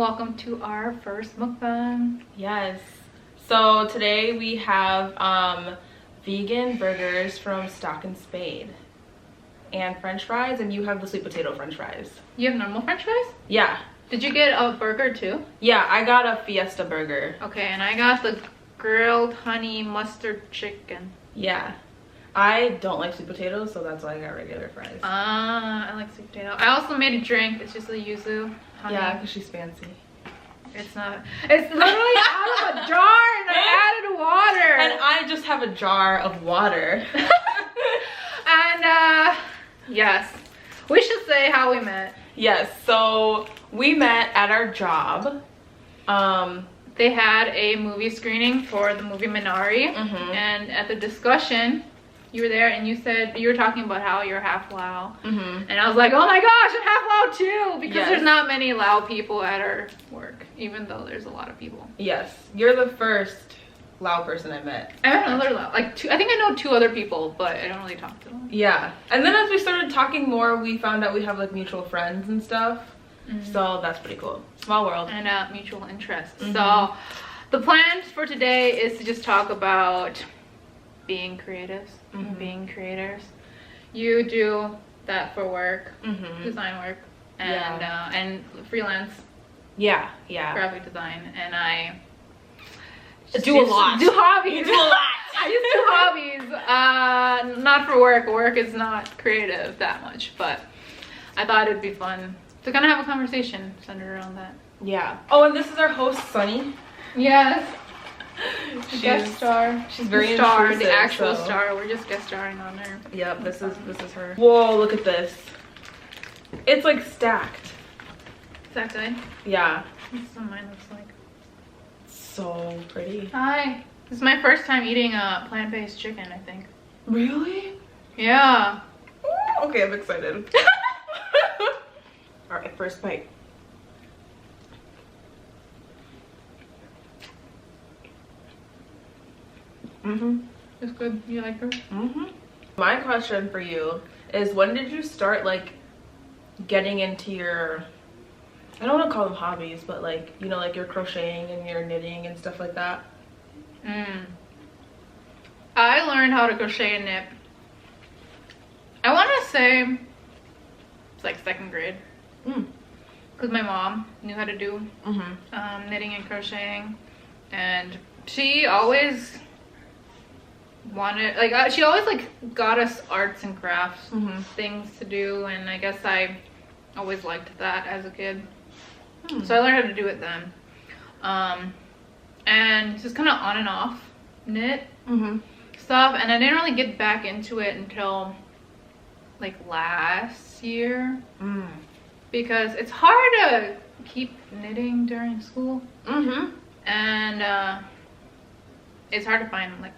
welcome to our first mukbang. Yes. So today we have vegan burgers from Stalk Spade and French fries, and you have the sweet potato French fries. You have normal French fries? Yeah. Did you get a burger too? Yeah, I got a Fiesta burger. Okay, and I got the grilled honey mustard chicken. Yeah. I don't like sweet potatoes, so that's why I got regular fries. I like sweet potato. I also made a drink. It's just a yuzu honey. Yeah, because she's fancy. It's not. It's literally out of a jar and I added water. And I just have a jar of water. And yes, we should say how we met. Yes, so we met at our job. They had a movie screening for the movie Minari, and at the discussion, you were there and you said you were talking about how you're half Lao, and I was like, oh my gosh, I'm half Lao too, because there's not many Lao people at our work, even though there's a lot of people. Yes, you're the first Lao person I met. I met another Lao, like two. I think I know two other people, but I don't really talk to them. Yeah, and then as we started talking more, we found out we have like mutual friends and stuff. So that's pretty cool. Small world. And mutual interests. So the plan for today is to just talk about being creatives, being creators. You do that for work, design work, and freelance. Yeah. Graphic design, and I do a lot. Do hobbies. You do a lot. I just do hobbies. Not for work. Work is not creative that much, but I thought it'd be fun to kind of have a conversation centered around that. Yeah. Oh, and this is our host, Sunny. Yes. Guest star. She's very star, intrusive, the actual star. We're just guest starring on her. Yep, this is her. Whoa, look at this. It's like stacked. Is that good? Yeah. That's what mine looks like. So pretty. Hi. This is my first time eating a plant-based chicken, I think. Really? Yeah. Ooh, okay, I'm excited. All right, first bite. It's good. You like her? My question for you is, when did you start like getting into your, I don't want to call them hobbies, but like, you know, like your crocheting and your knitting and stuff like that? I learned how to crochet and knit, I want to say it's like 2nd grade. Because my mom knew how to do knitting and crocheting, and she always wanted, like, she always like got us arts and crafts things to do, and I guess I always liked that as a kid. So I learned how to do it then, and just kind of on and off knit stuff, and I didn't really get back into it until like last year. Because it's hard to keep knitting during school, and it's hard to find like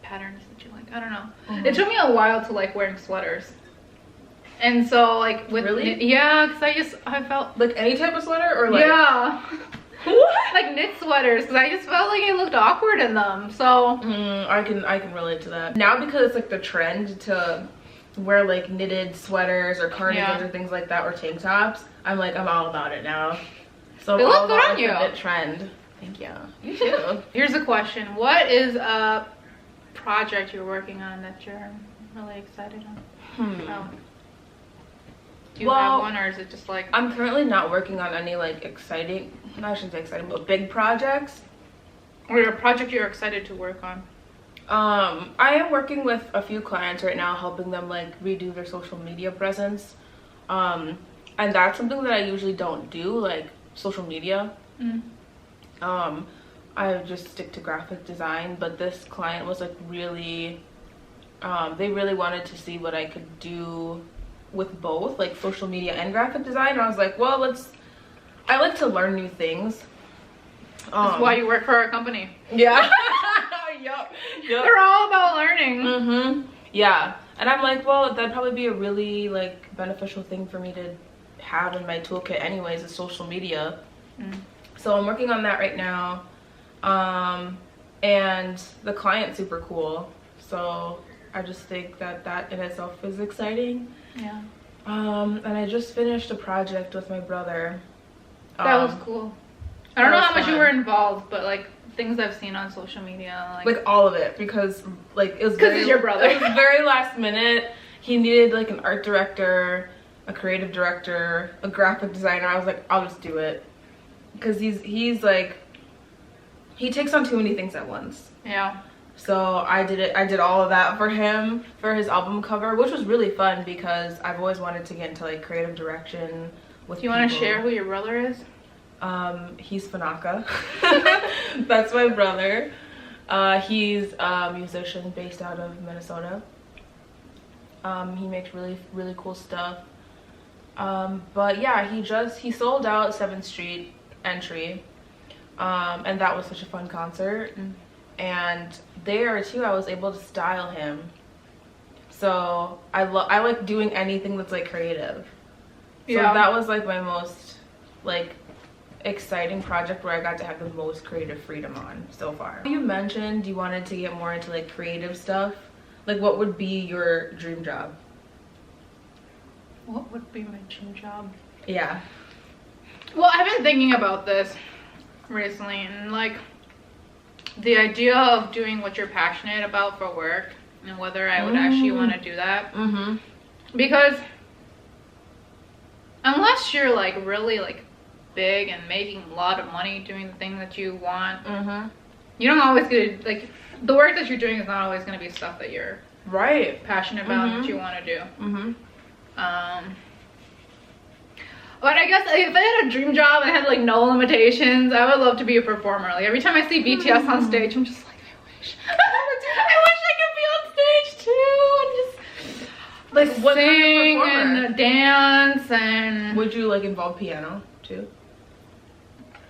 patterns that you like. I don't know. It took me a while to like wearing sweaters, and so like with because I felt like any type of sweater, or like like knit sweaters, because I just felt like it looked awkward in them. So I can relate to that now, because it's like the trend to wear like knitted sweaters or cardigans or things like that, or tank tops. I'm all about it now. So they look good on you. The knit trend. Thank you. You too. Here's a question: what is a project you're working on that you're really excited on? Do you have one, or is it just like? I'm currently not working on any like exciting, I shouldn't say exciting, but big projects. Or a project you're excited to work on? I am working with a few clients right now, helping them like redo their social media presence. And that's something that I usually don't do, like social media. I just stick to graphic design, but this client was like really, they really wanted to see what I could do with both, like social media and graphic design. And I was like, well, I like to learn new things. That's why you work for our company. Yeah. Yep. They're all about learning. Yeah, and I'm like, well, that'd probably be a really like beneficial thing for me to have in my toolkit anyways, is social media. So I'm working on that right now, and the client's super cool, so I just think that in itself is exciting. Yeah. And I just finished a project with my brother That was cool. I don't know how much fun. you were involved, but like things I've seen on social media, like all of it, because like it was because it's your brother. It was very last minute. He needed like an art director, a creative director, a graphic designer. I was like, I'll just do it, because he's like, he takes on too many things at once. Yeah. So I did it. I did all of that for him for his album cover, which was really fun because I've always wanted to get into like creative direction with. Do you want to share who your brother is? He's Fanaka. That's my brother. He's a musician based out of Minnesota. He makes really cool stuff. But yeah, he sold out 7th Street entry. And that was such a fun concert. And there too, I was able to style him. So I like doing anything that's like creative. So yeah. That was like my most like exciting project where I got to have the most creative freedom on so far. You mentioned you wanted to get more into like creative stuff. Like, what would be your dream job? What would be my dream job? Yeah. Well, I've been thinking about this recently, and like the idea of doing what you're passionate about for work and whether I would actually want to do that. Because unless you're like really like big and making a lot of money doing the thing that you want, you don't always get like the work that you're doing is not always going to be stuff that you're passionate about and that you want to do. But I guess if I had a dream job and I had like no limitations, I would love to be a performer. Like every time I see BTS on stage, I'm just like, I wish I could be on stage too and just like what sing kind of and dance. And would you like involve piano too?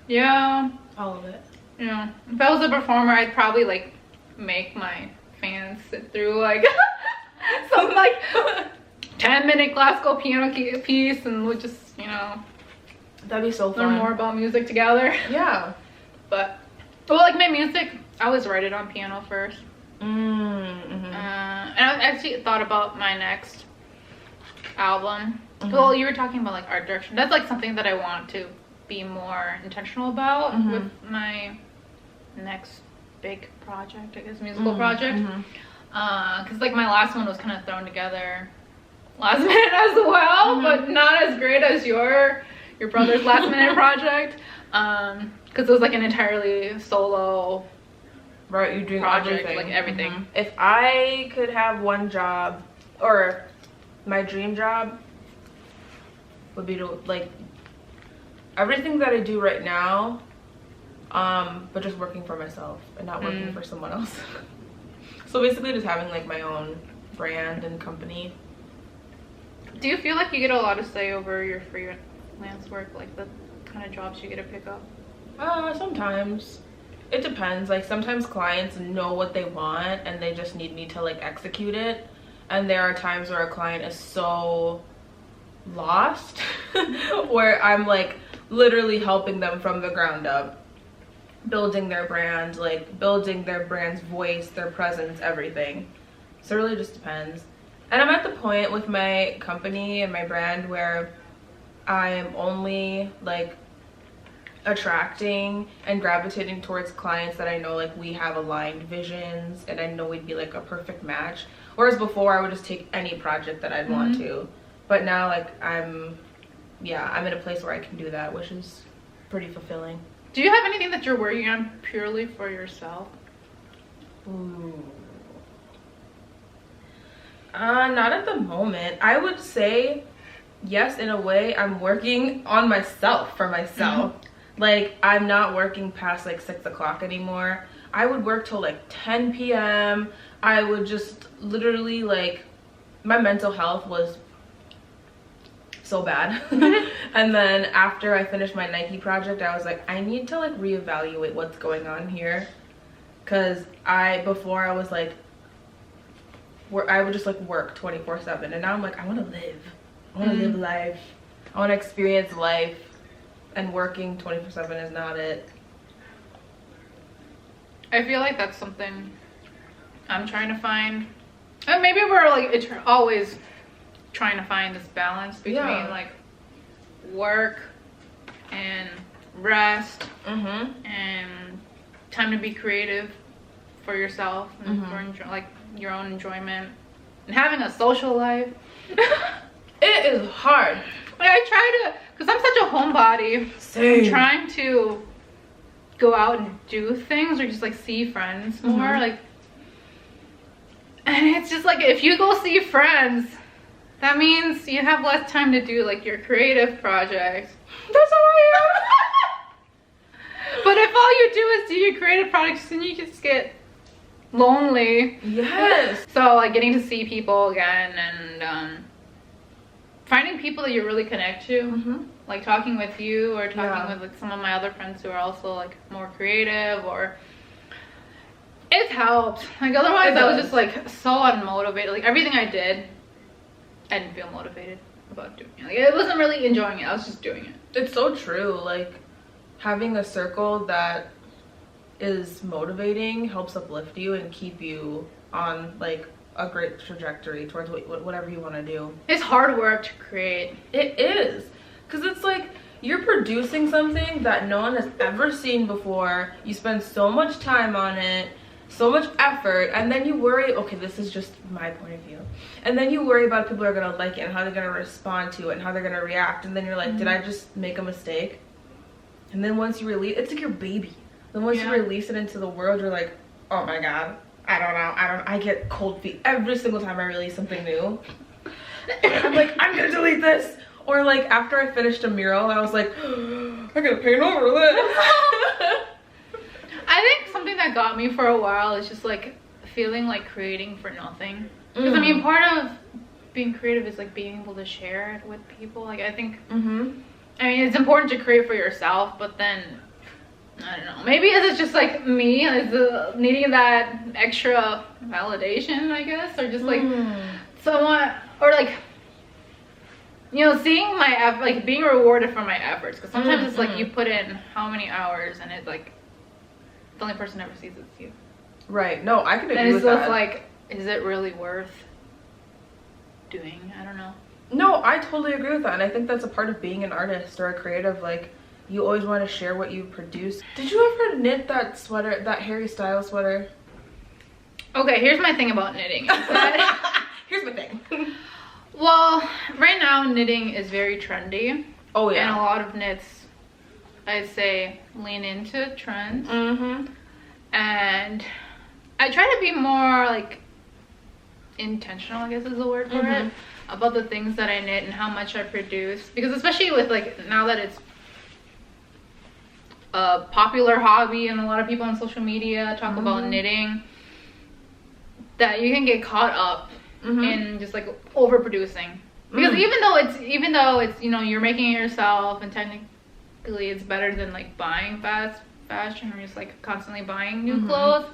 Yeah, all of it. Yeah, if I was a performer, I'd probably like make my fans sit through like some like 10-minute classical piano piece, and we'll just, you know, that'd be so fun. Learn more about music together. Yeah. But well, like my music, I always write it on piano first. And I actually thought about my next album. Well, you were talking about like art direction. That's like something that I want to be more intentional about with my next big project, I guess, musical project. Because like my last one was kind of thrown together last minute as well, but not as great as your brother's last minute project. Because it was like an entirely solo you're doing project, everything. like everything. If I could have one job, or my dream job would be to like everything that I do right now, but just working for myself and not working for someone else. So basically just having like my own brand and company. Do you feel like you get a lot of say over your freelance work, like the kind of jobs you get to pick up? Sometimes. It depends. Like sometimes clients know what they want and they just need me to like execute it. And there are times where a client is so lost where I'm like literally helping them from the ground up, building their brand, like building their brand's voice, their presence, everything. So it really just depends. And I'm at the point with my company and my brand where I'm only like attracting and gravitating towards clients that I know like we have aligned visions and I know we'd be like a perfect match. Whereas before I would just take any project that I'd want to. But now like I'm in a place where I can do that, which is pretty fulfilling. Do you have anything that you're working on purely for yourself? Ooh. Not at the moment. I would say yes, in a way. I'm working on myself for myself. Like I'm not working past like 6 o'clock anymore. I would work till like 10 p.m. I would just literally like, my mental health was so bad. And then after I finished my Nike project, I was like, I need to like reevaluate what's going on here. Cause before I was like, I would just like work 24/7, and now I'm like, I want to live. I want to live life. I want to experience life, and working 24/7 is not it. I feel like that's something I'm trying to find. And maybe we're like always trying to find this balance between like work, and rest Mm-hmm. and time to be creative for yourself and for like your own enjoyment and having a social life. It is hard. Like I try to, because I'm such a homebody. Same. I'm trying to go out and do things or just like see friends more. Like, and it's just like if you go see friends, that means you have less time to do like your creative projects. That's how I am. But if all you do is do your creative projects, then you just get lonely. Yes. So like getting to see people again and finding people that you really connect to, like talking with you or talking with like some of my other friends who are also like more creative, or it helped. Like otherwise I was just like so unmotivated. Like everything I did, I didn't feel motivated about doing it. Like I wasn't really enjoying it. I was just doing it. It's so true. Like having a circle that is motivating helps uplift you and keep you on like a great trajectory towards whatever you want to do. It's hard work to create. It is, because it's like you're producing something that no one has ever seen before. You spend so much time on it, so much effort, and then you worry, okay, this is just my point of view, and then you worry about if people are gonna like it and how they're gonna respond to it and how they're gonna react, and then you're like, did I just make a mistake? And then once you release, it's like your baby. Then once you release it into the world, you're like, oh my god, I don't know. I get cold feet every single time I release something new. I'm like, I'm gonna delete this. Or like after I finished a mural, I was like, I gotta paint over this. I think something that got me for a while is just like feeling like creating for nothing. Because I mean, part of being creative is like being able to share it with people. Like I think, I mean, it's important to create for yourself, but then I don't know. Maybe it's just like me, is needing that extra validation, I guess, or just like someone, or like, you know, seeing my like being rewarded for my efforts. Because sometimes it's like you put in how many hours, and it's like the only person ever sees it's you. Right. No, I can agree and with that. And it's like, is it really worth doing? I don't know. No, I totally agree with that, and I think that's a part of being an artist or a creative. Like, you always want to share what you produce. Did you ever knit that sweater, that Harry Styles sweater? Okay, here's my thing about knitting. Here's my thing. Well, right now knitting is very trendy. Oh yeah. And a lot of knits, I'd say, lean into trends. And I try to be more like intentional, I guess is the word for it, about the things that I knit and how much I produce. Because especially with like, now that it's a popular hobby and a lot of people on social media talk about knitting, that you can get caught up in just like overproducing. Because even though it's you know, you're making it yourself, and technically it's better than like buying fast fashion or just like constantly buying new clothes,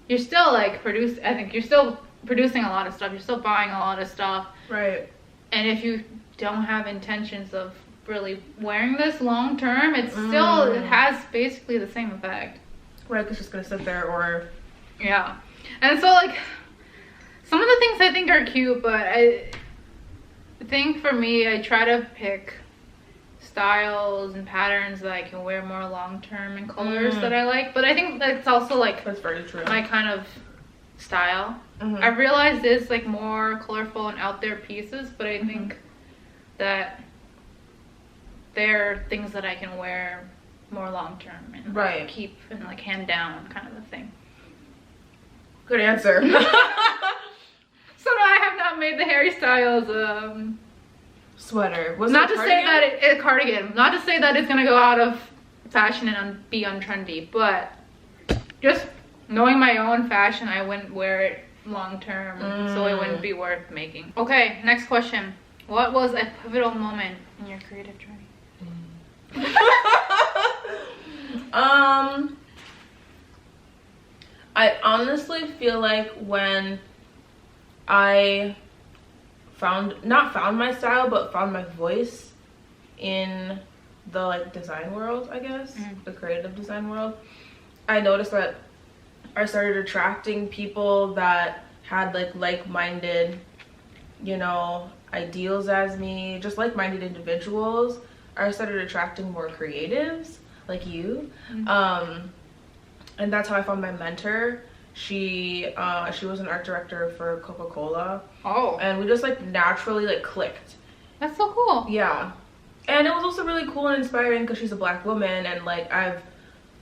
you're still like you're still producing a lot of stuff, you're still buying a lot of stuff, right? And if you don't have intentions of really wearing this long term, it still has basically the same effect, right? It's just gonna sit there, or and so like some of the things I think are cute, but I think for me, I try to pick styles and patterns that I can wear more long term and colors that I like. But I think that's also like, that's very true, my kind of style. I've realized there's like more colorful and out there pieces, but I think that they're things that I can wear more long term and like, keep and like hand down kind of a thing. Good answer. So no, I have not made the Harry Styles sweater. Was not it to say that it cardigan. Not to say that it's gonna go out of fashion and be untrendy, but just knowing my own fashion, I wouldn't wear it long term, so it wouldn't be worth making. Okay, next question. What was a pivotal moment in your creative journey? I honestly feel like when I not found my style, but found my voice in the like design world, I guess, the creative design world, I noticed that I started attracting people that had like-minded, you know, ideals as me, just like-minded individuals. I started attracting more creatives like you. And that's how I found my mentor. She was an art director for Coca-Cola. Oh. And we just like naturally like clicked. That's so cool. Yeah. And it was also really cool and inspiring because she's a Black woman, and like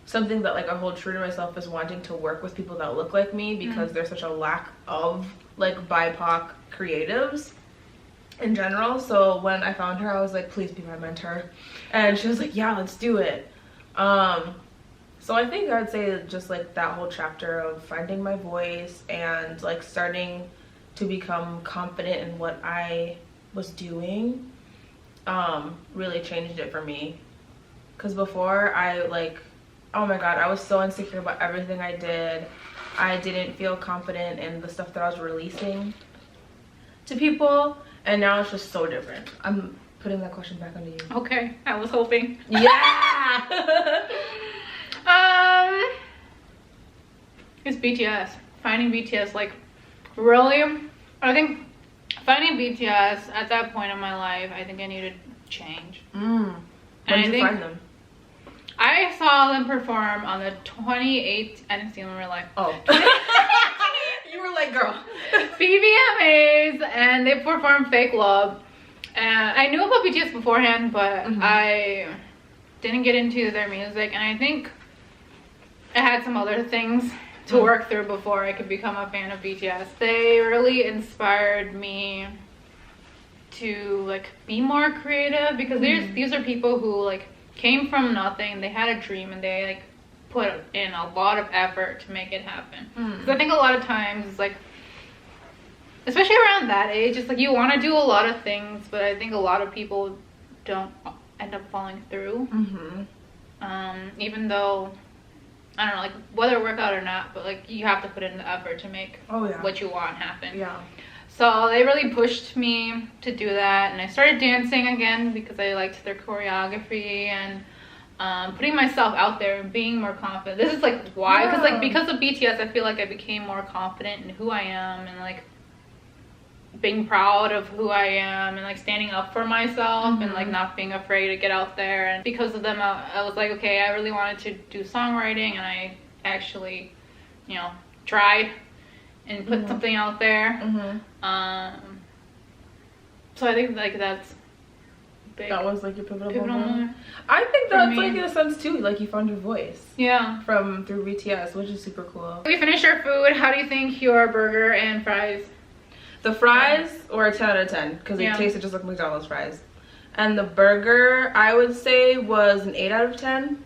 something that like I hold true to myself is wanting to work with people that look like me, because there's such a lack of like BIPOC creatives in general. So when I found her, I was like, please be my mentor. And she was like, yeah, let's do it. So I think I'd say just like that whole chapter of finding my voice and like starting to become confident in what I was doing really changed it for me. Because before, I like, oh my god, I was so insecure about everything I did. I didn't feel confident in the stuff that I was releasing to people, and now it's just so different. I'm putting that question back onto you. Okay, I was hoping. Yeah. It's BTS. Finding BTS, like, really, I think finding BTS at that point in my life, I think I needed change. When did you find them? I saw them perform on the 28th, I didn't see them in real life. Oh. You were like, girl. BBMAs, and they performed Fake Love. And I knew about BTS beforehand, but I didn't get into their music, and I think I had some other things to work through before I could become a fan of BTS. They really inspired me to like be more creative, because these are people who like came from nothing. They had a dream, and they like put in a lot of effort to make it happen. So I think a lot of times it's like, especially around that age, it's like you want to do a lot of things, but I think a lot of people don't end up following through. Even though, I don't know, like whether it work out or not, but like you have to put in the effort to make what you want happen. Yeah. So they really pushed me to do that, and I started dancing again because I liked their choreography, and putting myself out there and being more confident. This is like why, because of BTS, I feel like I became more confident in who I am, and like being proud of who I am, and like standing up for myself, and like not being afraid to get out there. And because of them, I was like, okay, I really wanted to do songwriting, and I actually, you know, tried and put something out there. So I think like that's big. That was like your pivotal moment. I think that's like in a sense too, like you found your voice. Yeah. Through BTS, which is super cool. We finished our food. How do you think your burger and fries? The fries were a 10 out of 10 because they tasted just like McDonald's fries. And the burger, I would say, was an 8 out of 10.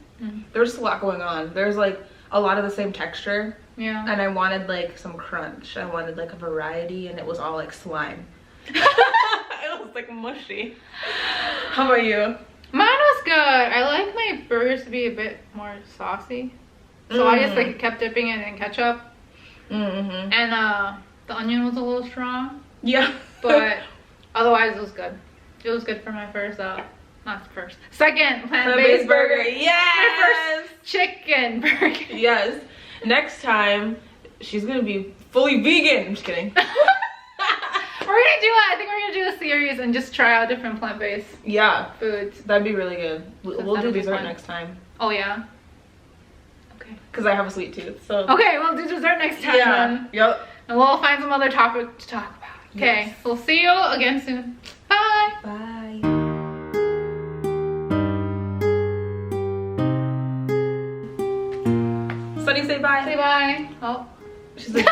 There was just a lot going on. There's like a lot of the same texture. Yeah. And I wanted like some crunch. I wanted like a variety, and it was all like slime. It was like mushy. How about you? Mine was good. I like my burgers to be a bit more saucy. So I just like kept dipping it in ketchup. And the onion was a little strong. Yeah. But otherwise it was good. It was good for my second plant-based burger. Yes! My first chicken burger. Yes. Next time, she's gonna be fully vegan. I'm just kidding. I think we're gonna do a series and just try out different plant-based foods. That'd be really good. We'll do dessert next time. Oh yeah. Okay. Because I have a sweet tooth, so. Okay, we'll do dessert next time then. Yep. And we'll find some other topic to talk about. Okay, yes. We'll see you again soon. Bye. Bye. Sunny, say bye. Say bye. Oh. She's like,